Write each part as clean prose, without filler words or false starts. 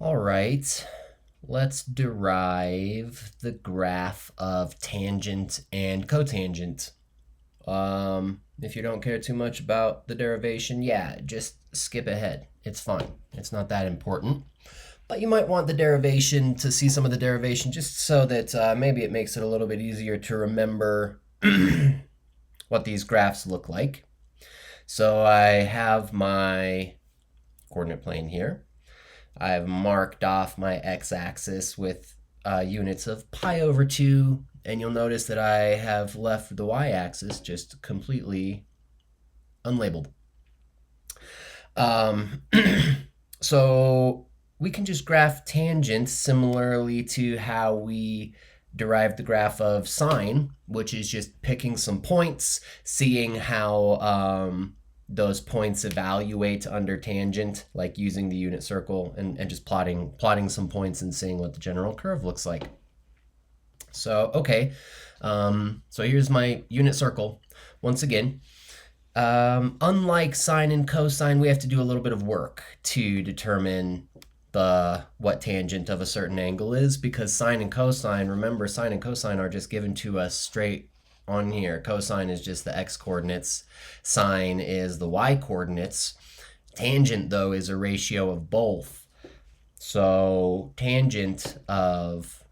All right, let's derive the graph of tangent and cotangent. If you don't care too much about the derivation, yeah, just skip ahead. It's fine. It's not that important. But you might want the derivation to see some of the derivation just so that maybe it makes it a little bit easier to remember what these graphs look like. So I have my coordinate plane here. I've marked off my x-axis with units of pi over 2, and you'll notice that I have left the y-axis just completely unlabeled. So we can just graph tangent similarly to how we derived the graph of sine, which is just picking some points, seeing how those points evaluate under tangent, like using the unit circle and just plotting some points and seeing what the general curve looks like. So, okay, so here's my unit circle. Once again, unlike sine and cosine, we have to do a little bit of work to determine what tangent of a certain angle is, because sine and cosine, remember, sine and cosine are just given to us straight on here. Cosine is just the x coordinates, sine is the y coordinates. Tangent, though, is a ratio of both. So tangent of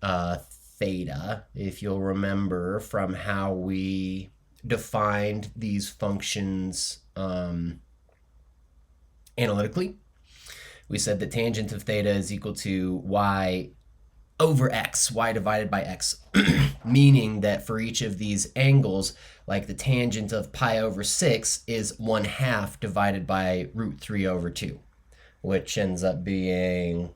theta, if you'll remember from how we defined these functions analytically, we said that tangent of theta is equal to y over x, y divided by x, meaning that for each of these angles, like the tangent of pi over 6 is 1/2 divided by root 3 over 2, which ends up being,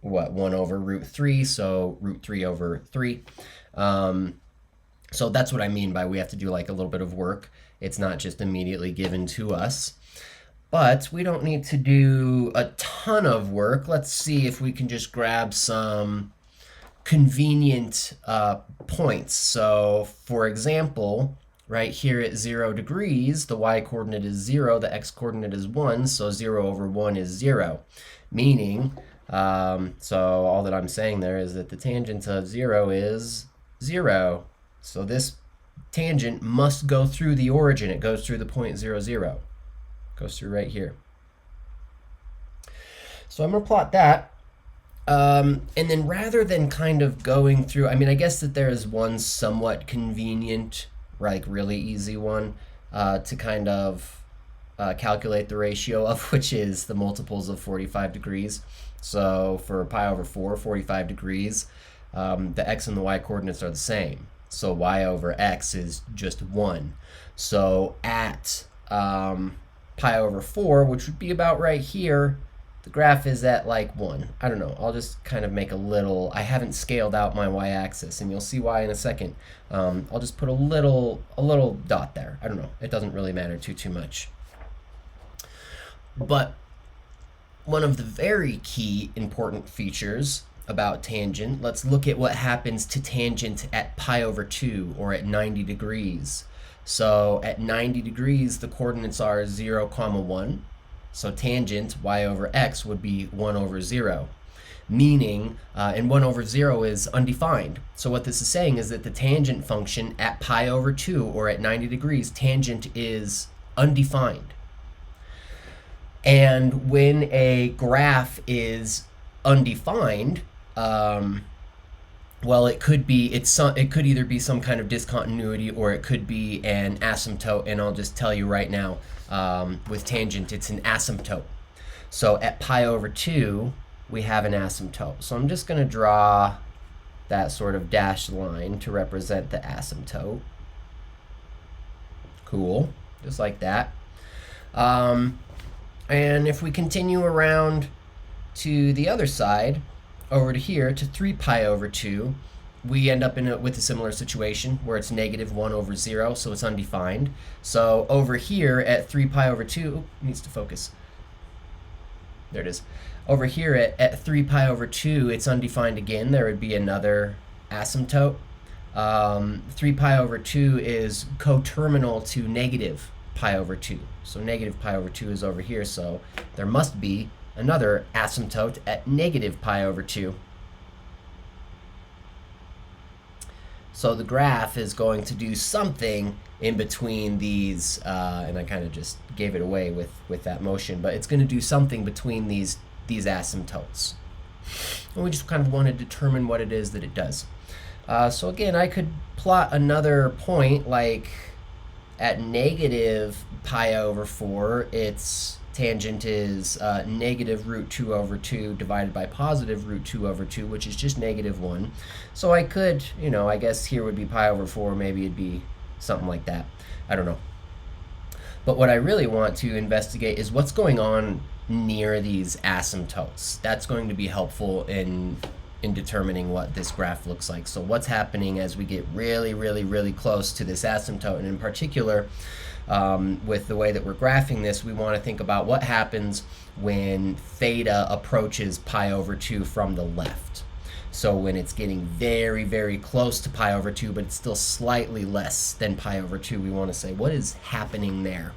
what, 1 over root 3, so root 3 over 3. So that's what I mean by we have to do like a little bit of work. It's not just immediately given to us. But we don't need to do a ton of work. Let's see if we can just grab some convenient points. So for example, right here at 0 degrees, the y coordinate is 0, the x coordinate is 1, so 0 over 1 is 0. Meaning, so all that I'm saying there is that the tangent of 0 is 0. So this tangent must go through the origin. It goes through the point 0, 0. Goes through right here. So I'm going to plot that. And then rather than kind of going through, I mean, I guess that there is one somewhat convenient, like really easy one to kind of calculate the ratio of, which is the multiples of 45 degrees. So for pi over 4, 45 degrees, the x and the y coordinates are the same. So y over x is just 1. So at pi over 4, which would be about right here, the graph is at like 1. I don't know. I'll just kind of make a little, I haven't scaled out my y-axis, and you'll see why in a second. I'll just put a little dot there. I don't know. It doesn't really matter too much. But one of the very key important features about tangent, let's look at what happens to tangent at pi over 2 or at 90 degrees. So at 90 degrees, the coordinates are 0, 1. So tangent y over x would be 1 over 0. Meaning, and 1 over 0 is undefined. So what this is saying is that the tangent function at pi over 2 or at 90 degrees, tangent is undefined. And when a graph is undefined, well, it could either be some kind of discontinuity or it could be an asymptote, and I'll just tell you right now, with tangent, it's an asymptote. So at pi over 2, we have an asymptote. So I'm just going to draw that sort of dashed line to represent the asymptote. Cool, just like that. And if we continue around to the other side, over to here, to 3 pi over 2, we end up with a similar situation where it's negative 1 over 0, so it's undefined. So over here at 3 pi over 2, needs to focus. There it is. Over here at 3 pi over 2, it's undefined again. There would be another asymptote. 3 pi over 2 is coterminal to negative pi over 2. So negative pi over 2 is over here, so there must be another asymptote at negative pi over 2. So the graph is going to do something in between these, and I kind of just gave it away with that motion, but it's going to do something between these asymptotes. And we just kind of want to determine what it is that it does. So again, I could plot another point, like at negative pi over 4, its tangent is negative root 2 over 2 divided by positive root 2 over 2, which is just negative 1. So I could, I guess here would be pi over 4, maybe it'd be something like that. I don't know. But what I really want to investigate is what's going on near these asymptotes. That's going to be helpful in determining what this graph looks like. So what's happening as we get really, really, really close to this asymptote, and in particular, with the way that we're graphing this, we want to think about what happens when theta approaches pi over 2 from the left. So when it's getting very, very close to pi over 2, but it's still slightly less than pi over 2, we want to say, what is happening there?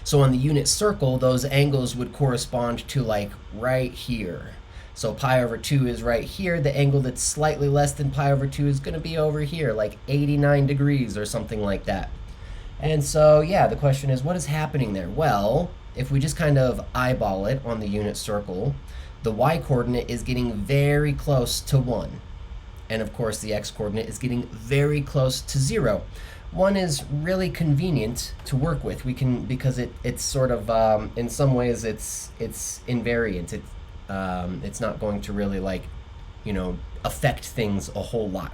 So on the unit circle, those angles would correspond to like right here. So pi over 2 is right here. The angle that's slightly less than pi over 2 is going to be over here, like 89 degrees or something like that. And so, yeah, the question is, what is happening there? Well, if we just kind of eyeball it on the unit circle, the y-coordinate is getting very close to 1. And of course, the x-coordinate is getting very close to 0. 1 is really convenient to work with. We can, because it's sort of, in some ways, it's invariant. It's not going to really affect things a whole lot.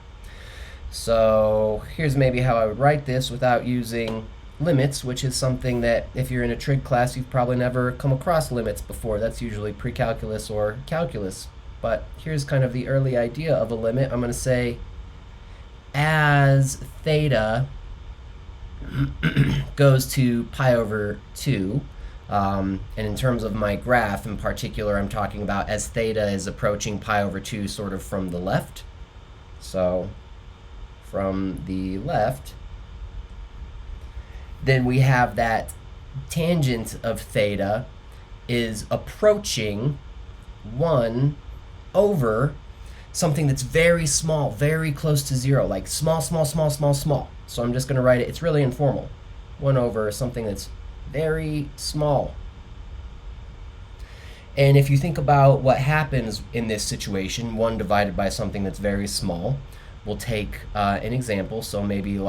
So here's maybe how I would write this without using limits, which is something that if you're in a trig class, you've probably never come across limits before. That's usually pre-calculus or calculus. But here's kind of the early idea of a limit. I'm going to say as theta goes to pi over 2, and in terms of my graph in particular, I'm talking about as theta is approaching pi over 2 sort of from the left. So from the left, then we have that tangent of theta is approaching 1 over something that's very small, very close to 0, like small, small, small, small, small. So I'm just going to write it, it's really informal. 1 over something that's very small. And if you think about what happens in this situation, 1 divided by something that's very small, we'll take an example. So maybe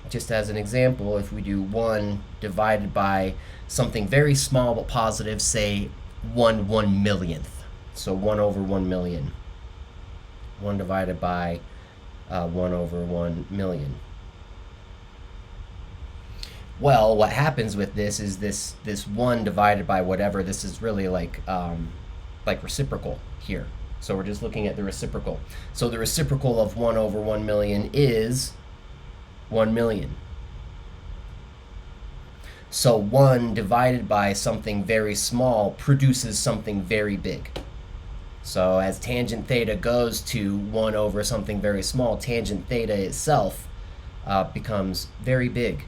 just as an example, if we do 1 divided by something very small but positive, say 1/1,000,000th. So 1 over 1 million. 1 divided by 1 over 1 million. Well, what happens with this is this 1 divided by whatever, this is really like reciprocal here. So we're just looking at the reciprocal. So the reciprocal of 1 over 1 million is 1 million. So 1 divided by something very small produces something very big. So as tangent theta goes to 1 over something very small, tangent theta itself becomes very big.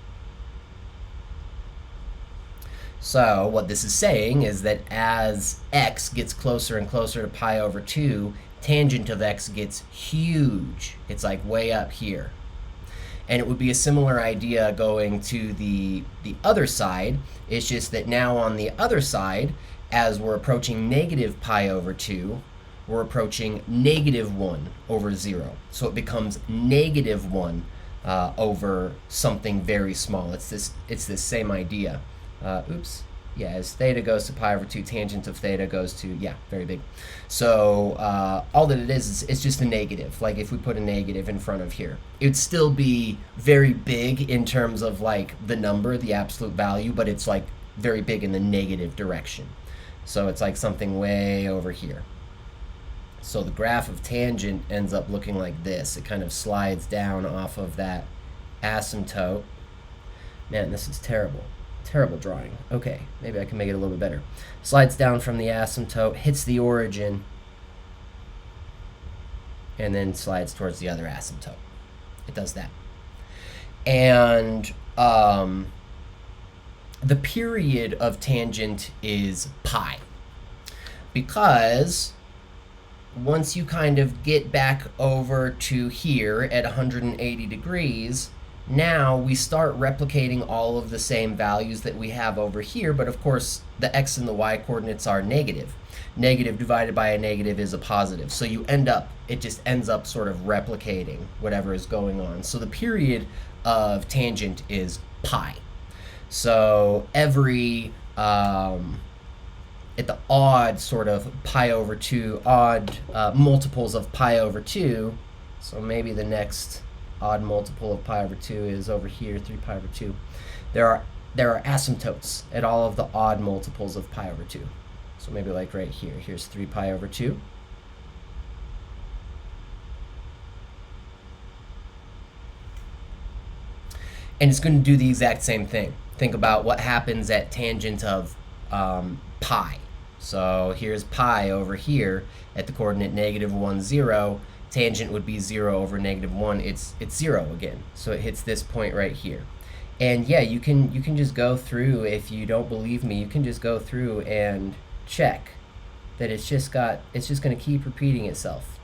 So what this is saying is that as x gets closer and closer to pi over 2, tangent of x gets huge. It's like way up here. And it would be a similar idea going to the other side. It's just that now on the other side, as we're approaching negative pi over 2, we're approaching negative 1 over 0. So it becomes negative 1 over something very small. It's this same idea. As theta goes to pi over 2, tangent of theta goes to, very big. So all that it is it's just a negative. Like if we put a negative in front of here, it would still be very big in terms of like the number, the absolute value, but it's like very big in the negative direction. So it's like something way over here. So the graph of tangent ends up looking like this. It kind of slides down off of that asymptote. Man, this is terrible. Terrible drawing. Okay, maybe I can make it a little bit better. Slides down from the asymptote, hits the origin, and then slides towards the other asymptote. It does that. And the period of tangent is pi, because once you kind of get back over to here at 180 degrees, now we start replicating all of the same values that we have over here, but of course the x and the y coordinates are negative. Negative divided by a negative is a positive. So it just ends up sort of replicating whatever is going on. So the period of tangent is pi. So every at the odd sort of pi over 2, odd multiples of pi over 2, so maybe the next odd multiple of pi over 2 is over here, 3 pi over 2. There are asymptotes at all of the odd multiples of pi over 2. So maybe like right here, here's 3 pi over 2. And it's going to do the exact same thing. Think about what happens at tangent of pi. So here's pi over here at the coordinate -1, 0. Tangent would be 0 over -1. It's 0 again. So it hits this point right here. And yeah, you can just go through, if you don't believe me, you can just go through and check that it's just going to keep repeating itself.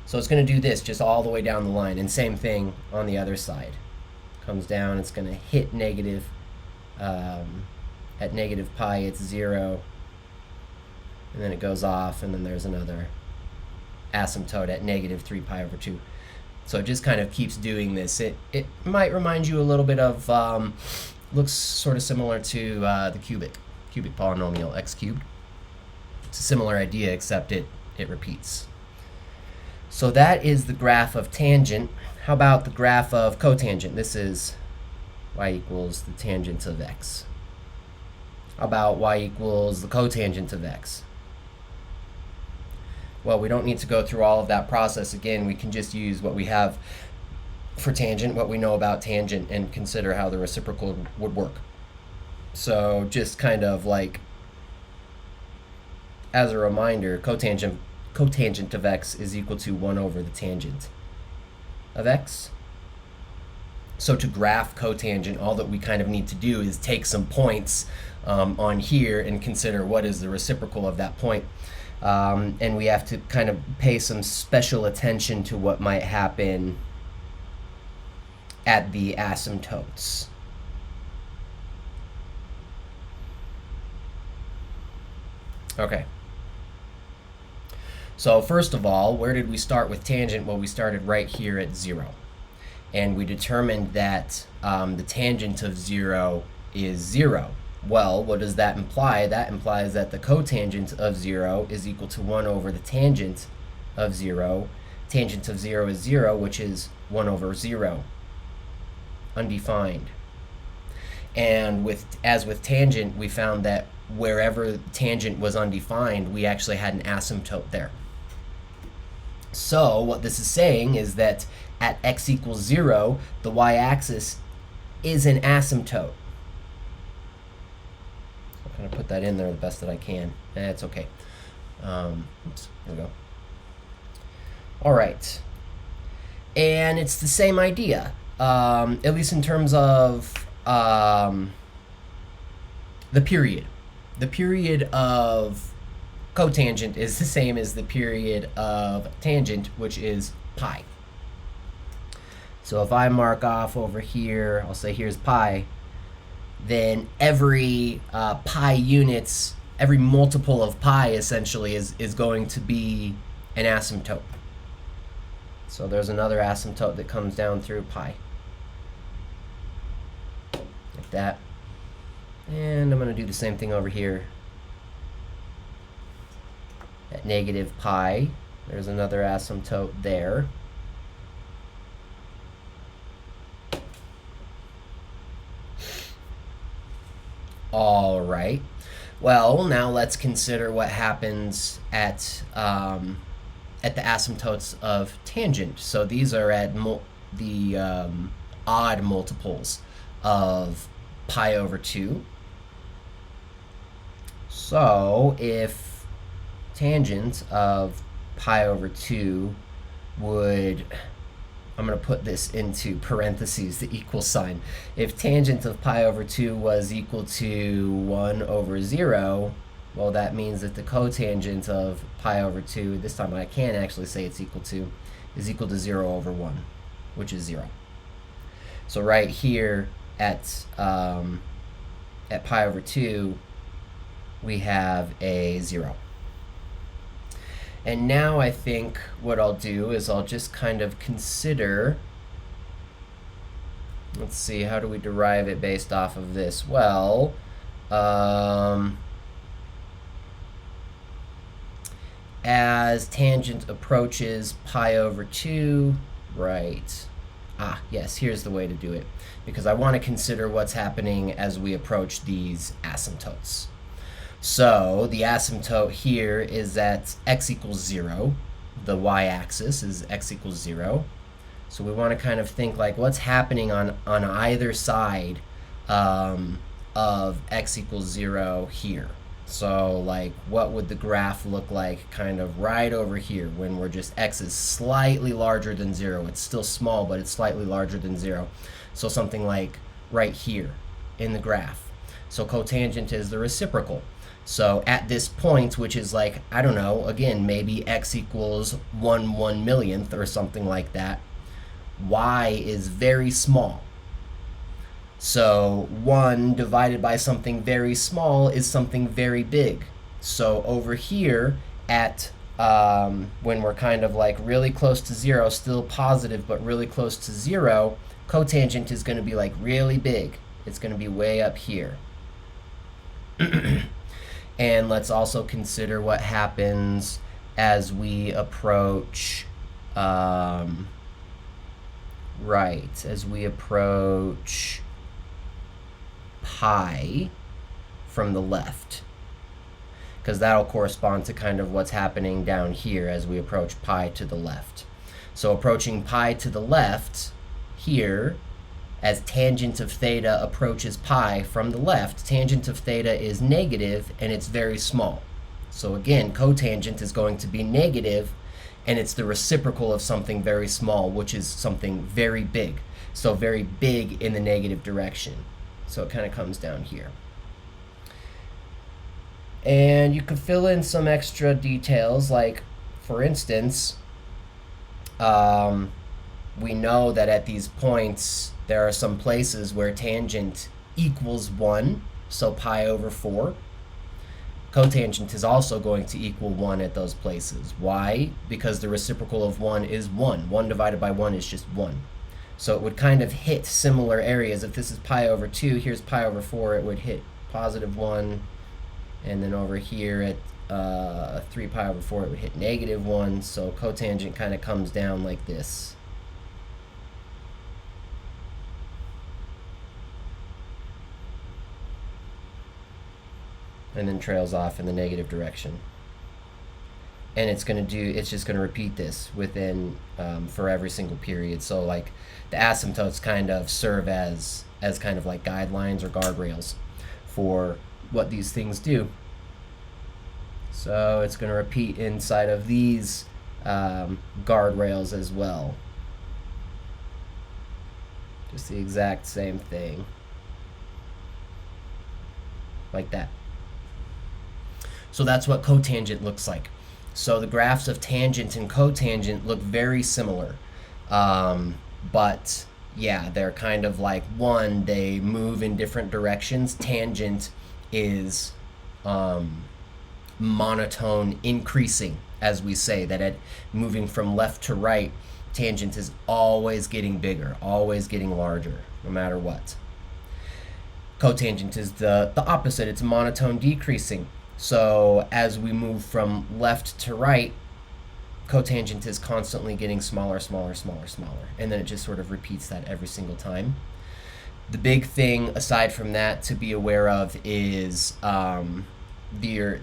So it's going to do this just all the way down the line, and same thing on the other side. Comes down, it's going to hit negative, at negative pi it's 0, and then it goes off, and then there's another asymptote at -3 pi over 2. So it just kind of keeps doing this. It might remind you a little bit of, looks sort of similar to the cubic polynomial x cubed. It's a similar idea, except it repeats. So that is the graph of tangent. How about the graph of cotangent? This is y equals the tangent of x. How about y equals the cotangent of x? Well, we don't need to go through all of that process again. We can just use what we have for tangent, what we know about tangent, and consider how the reciprocal would work. So just kind of like as a reminder, cotangent of x is equal to 1 over the tangent of x. So to graph cotangent, all that we kind of need to do is take some points on here and consider what is the reciprocal of that point. And we have to kind of pay some special attention to what might happen at the asymptotes. Okay. So first of all, where did we start with tangent? Well, we started right here at 0. And we determined that the tangent of 0 is 0. Well, what does that imply? That implies that the cotangent of 0 is equal to 1 over the tangent of 0. Tangent of 0 is 0, which is 1 over 0. Undefined. And as with tangent, we found that wherever tangent was undefined, we actually had an asymptote there. So what this is saying is that at x equals 0, the y-axis is an asymptote. I'm going to put that in there the best that I can. That's okay. Oops, there we go. All right. And it's the same idea, at least in terms of the period. The period of cotangent is the same as the period of tangent, which is pi. So if I mark off over here, I'll say here's pi, then every pi units, every multiple of pi essentially is going to be an asymptote. So there's another asymptote that comes down through pi. Like that. And I'm going to do the same thing over here. At negative pi, there's another asymptote there. All right. Well, now let's consider what happens at the asymptotes of tangent. So these are at the odd multiples of pi over 2. So if tangent of pi over 2 would, I'm going to put this into parentheses, the equal sign. If tangent of pi over 2 was equal to 1 over 0, well, that means that the cotangent of pi over 2, this time I can actually say it's equal to, is equal to 0 over 1, which is 0. So right here at pi over 2, we have a 0. And now I think what I'll do is I'll just kind of consider, let's see, how do we derive it based off of this? Well, as tangent approaches pi over 2, right? Yes, here's the way to do it, because I want to consider what's happening as we approach these asymptotes. So the asymptote here is at x equals 0. The y-axis is x equals 0. So we want to kind of think like what's happening on either side of x equals 0 here. So like what would the graph look like kind of right over here when we're just x is slightly larger than 0. It's still small, but it's slightly larger than 0. So something like right here in the graph. So cotangent is the reciprocal. So at this point, which is like, I don't know, again, maybe x equals 1/1,000,000th or something like that, y is very small. So 1 divided by something very small is something very big. So over here at, when we're kind of like really close to 0, still positive, but really close to 0, cotangent is going to be like really big. It's going to be way up here. And let's also consider what happens as we approach, as we approach pi from the left, because that'll correspond to kind of what's happening down here as we approach pi to the left. So approaching pi to the left here, as tangent of theta approaches pi from the left, tangent of theta is negative and it's very small. So again, cotangent is going to be negative and it's the reciprocal of something very small, which is something very big. So very big in the negative direction. So it kind of comes down here. And you could fill in some extra details, like for instance, we know that at these points there are some places where tangent equals 1, so pi over 4. Cotangent is also going to equal 1 at those places. Why? Because the reciprocal of 1 is 1. 1 divided by 1 is just 1. So it would kind of hit similar areas. If this is pi over 2, here's pi over 4, it would hit positive 1. And then over here at 3 pi over 4, it would hit negative 1. So cotangent kind of comes down like this. And then trails off in the negative direction. And it's just going to repeat this within, for every single period. So like the asymptotes kind of serve as kind of like guidelines or guardrails for what these things do. So it's going to repeat inside of these guardrails as well. Just the exact same thing. Like that. So that's what cotangent looks like. So the graphs of tangent and cotangent look very similar. But yeah, they're kind of like, one, they move in different directions. Tangent is monotone increasing, as we say, that at moving from left to right, tangent is always getting bigger, always getting larger, no matter what. Cotangent is the opposite. It's monotone decreasing. So as we move from left to right, cotangent is constantly getting smaller, smaller, smaller, smaller. And then it just sort of repeats that every single time. The big thing, aside from that, to be aware of is they're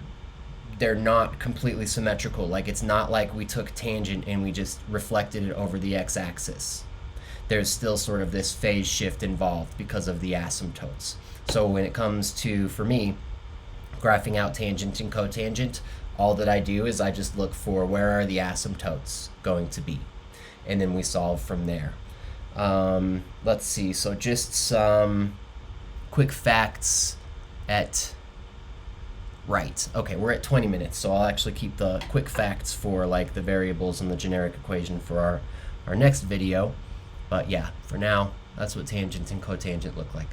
not completely symmetrical. Like, it's not like we took tangent and we just reflected it over the x-axis. There's still sort of this phase shift involved because of the asymptotes. So when it comes to, for me, graphing out tangent and cotangent, all that I do is I just look for where are the asymptotes going to be. and then we solve from there. Let's see, so just some quick facts at right. Okay, we're at 20 minutes, so I'll actually keep the quick facts for like the variables and the generic equation for our next video. But yeah, for now, that's what tangent and cotangent look like.